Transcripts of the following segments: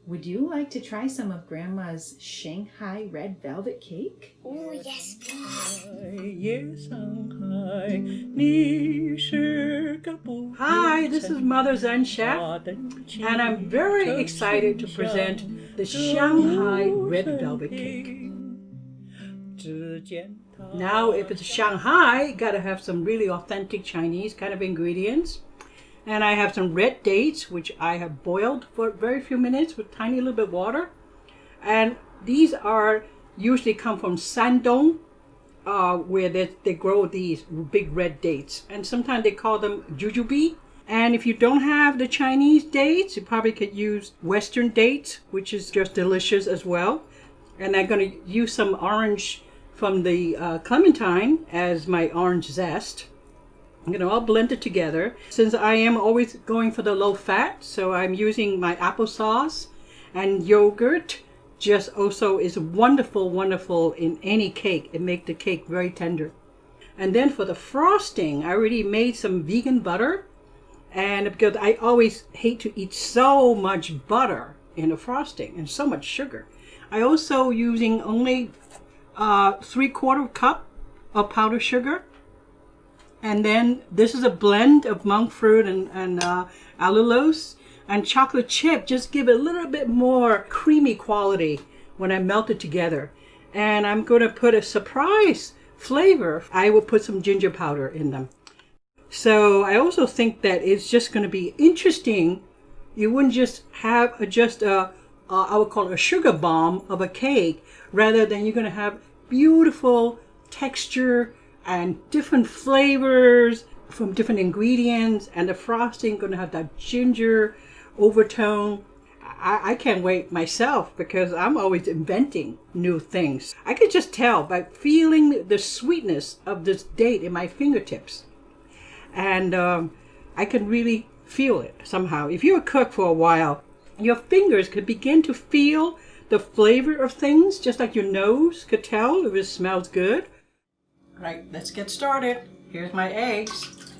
Would you like to try some of Grandma's Shanghai Red Velvet Cake? Oh, yes, please. Hi, this is Mother Zen Chef, and I'm very excited to present the Shanghai Red Velvet Cake. Now, if it's Shanghai, gotta have some really authentic Chinese kind of ingredients. And I have some red dates, which I have boiled for very few minutes with tiny little bit of water. And these are usually come from Shandong, where they grow these big red dates. And sometimes they call them jujube. And if you don't have the Chinese dates, you probably could use Western dates, which is just delicious as well. And I'm going to use some orange from the clementine as my orange zest. I'm going to all blend it together. Since I am always going for the low fat, so I'm using my applesauce and yogurt. Just also is wonderful, wonderful in any cake. It makes the cake very tender. And then for the frosting, I already made some vegan butter. And because I always hate to eat so much butter in the frosting and so much sugar, I also using only 3/4 cup of powdered sugar. And then this is a blend of monk fruit and allulose and chocolate chip. Just give it a little bit more creamy quality when I melt it together. And I'm going to put a surprise flavor. I will put some ginger powder in them. So I also think that it's just going to be interesting. You wouldn't just have I would call it a sugar bomb of a cake, rather than you're going to have beautiful texture and different flavors from different ingredients, and the frosting going to have that ginger overtone. I can't wait myself, because I'm always inventing new things. I could just tell by feeling the sweetness of this date in my fingertips. And I can really feel it somehow. If you're a cook for a while, your fingers could begin to feel the flavor of things, just like your nose could tell if it smells good. Right, let's get started. Here's my eggs,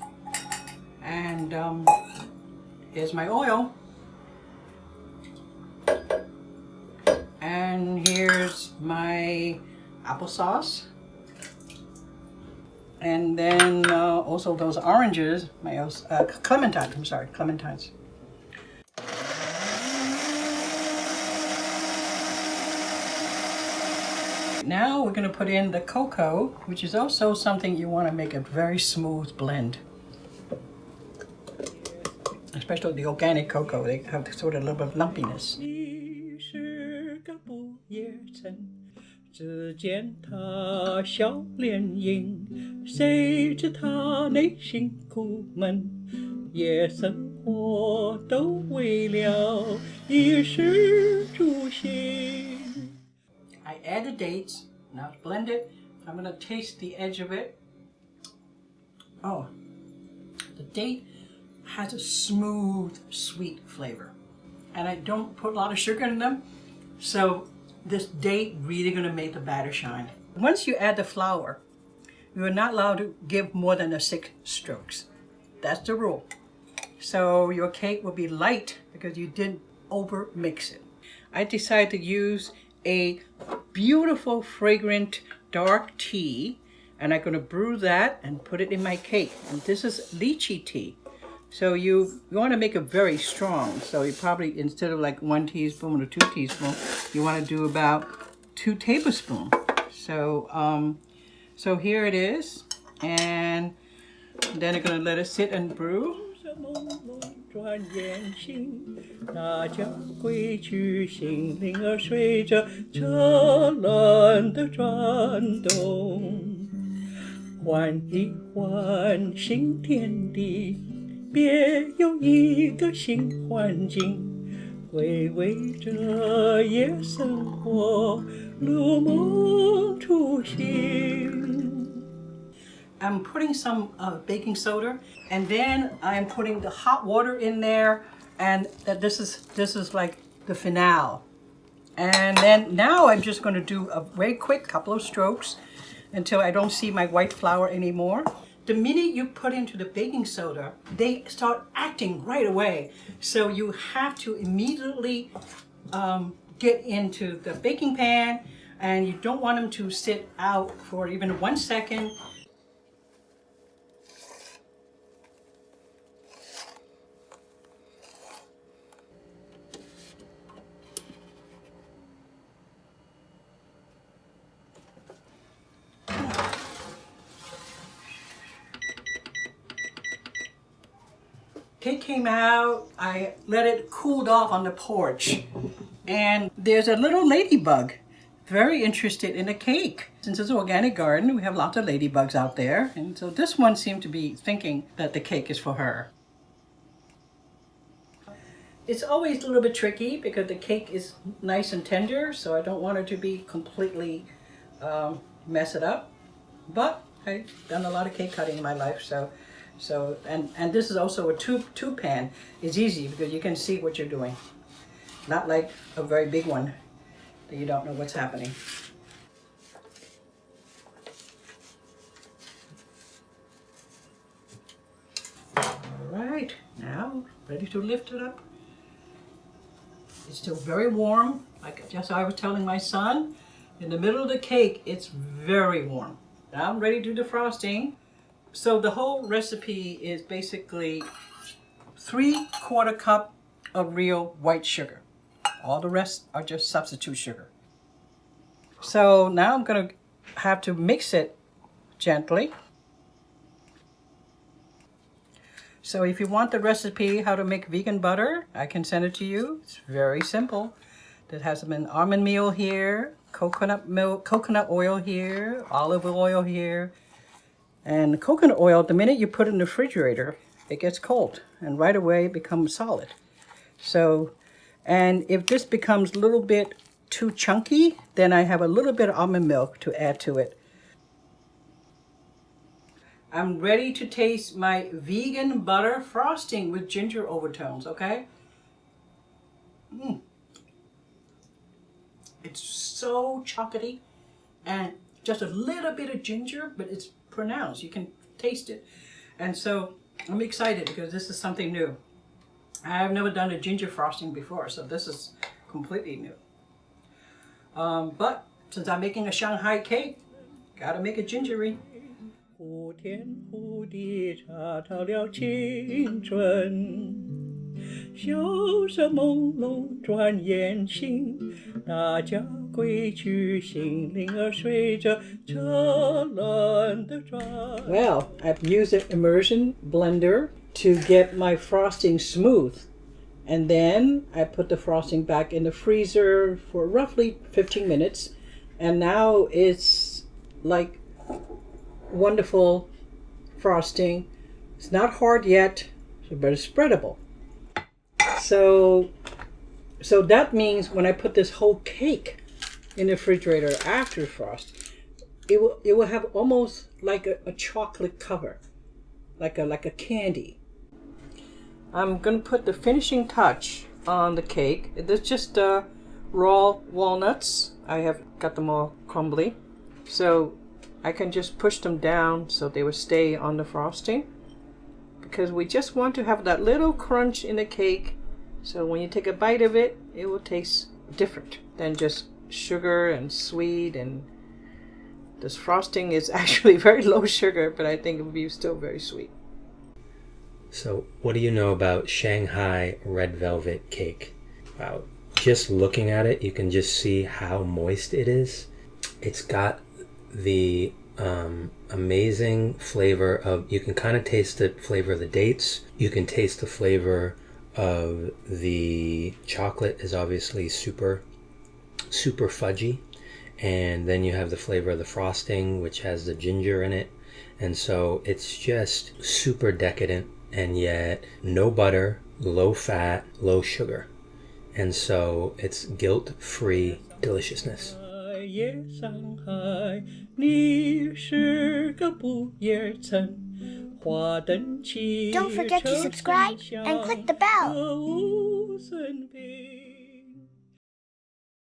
and here's my oil, and here's my applesauce, and then also those oranges, my clementines. I'm sorry, clementines. Now we're going to put in the cocoa, which is also something you want to make a very smooth blend. Especially the organic cocoa, they have sort of a little bit of lumpiness. I add the dates, now it's blended. I'm going to taste the edge of it. Oh, the date has a smooth, sweet flavor. And I don't put a lot of sugar in them, so this date really going to make the batter shine. Once you add the flour, you are not allowed to give more than 6 strokes. That's the rule. So your cake will be light because you didn't over mix it. I decided to use a beautiful fragrant dark tea, and I'm going to brew that and put it in my cake. And this is lychee tea. So you want to make it very strong. So you probably, instead of like 1 teaspoon or 2 teaspoons, you want to do about 2 tablespoons. So so here it is, and then I'm going to let it sit and brew. 转眼行，大家归去，心灵儿随着车轮的转动，换一换新天地，别有一个新环境，回味着夜生活，如梦初醒。I'm putting some baking soda, and then I'm putting the hot water in there, and this is like the finale. And then now I'm just going to do a very quick couple of strokes until I don't see my white flour anymore. The minute you put into the baking soda, they start acting right away. So you have to immediately get into the baking pan, and you don't want them to sit out for even 1 second. Cake came out, I let it cool off on the porch, and there's a little ladybug very interested in the cake. Since it's an organic garden, we have lots of ladybugs out there, and so this one seemed to be thinking that the cake is for her. It's always a little bit tricky because the cake is nice and tender, so I don't want her to be completely mess it up. But I've done a lot of cake cutting in my life, so and this is also a tube pan. It's easy because you can see what you're doing. Not like a very big one that you don't know what's happening. All right, now ready to lift it up. It's still very warm. Like just I was telling my son, in the middle of the cake, it's very warm. Now I'm ready to do the frosting. So the whole recipe is basically 3/4 cup of real white sugar. All the rest are just substitute sugar. So now I'm going to have to mix it gently. So if you want the recipe how to make vegan butter, I can send it to you. It's very simple. It has an almond meal here, coconut milk, coconut oil here, olive oil here. And coconut oil, the minute you put it in the refrigerator, it gets cold and right away it becomes solid. So, and if this becomes a little bit too chunky, then I have a little bit of almond milk to add to it. I'm ready to taste my vegan butter frosting with ginger overtones, okay? It's so chocolatey and just a little bit of ginger, but it's pronounced. You can taste it. And so I'm excited because this is something new. I've never done a ginger frosting before, so this is completely new. But since I'm making a Shanghai cake, gotta make it gingery. 忽天忽地查到了青春，笑声朦胧转眼醒，大家归去，心灵儿随着车轮的转。Well, I've used an immersion blender to get my frosting smooth. And then I put the frosting back in the freezer for roughly 15 minutes. And now it's like wonderful frosting. It's not hard yet, but it's spreadable. So that means when I put this whole cake in the refrigerator after frost, it will have almost like a chocolate cover, like a candy. I'm going to put the finishing touch on the cake. It's just raw walnuts. I have got them all crumbly. So I can just push them down so they will stay on the frosting. Because we just want to have that little crunch in the cake. So when you take a bite of it, it will taste different than just sugar and sweet. And this frosting is actually very low sugar, but I think it will be still very sweet. So what do you know about Shanghai Red Velvet Cake? Wow, just looking at it, you can just see how moist it is. It's got the amazing flavor of, you can kind of taste the flavor of the dates. You can taste the flavor of the chocolate is obviously super fudgy. And then you have the flavor of the frosting, which has the ginger in it. And so it's just super decadent. And yet no butter, low fat, low sugar. And so it's guilt-free deliciousness. Don't forget to subscribe and click the bell.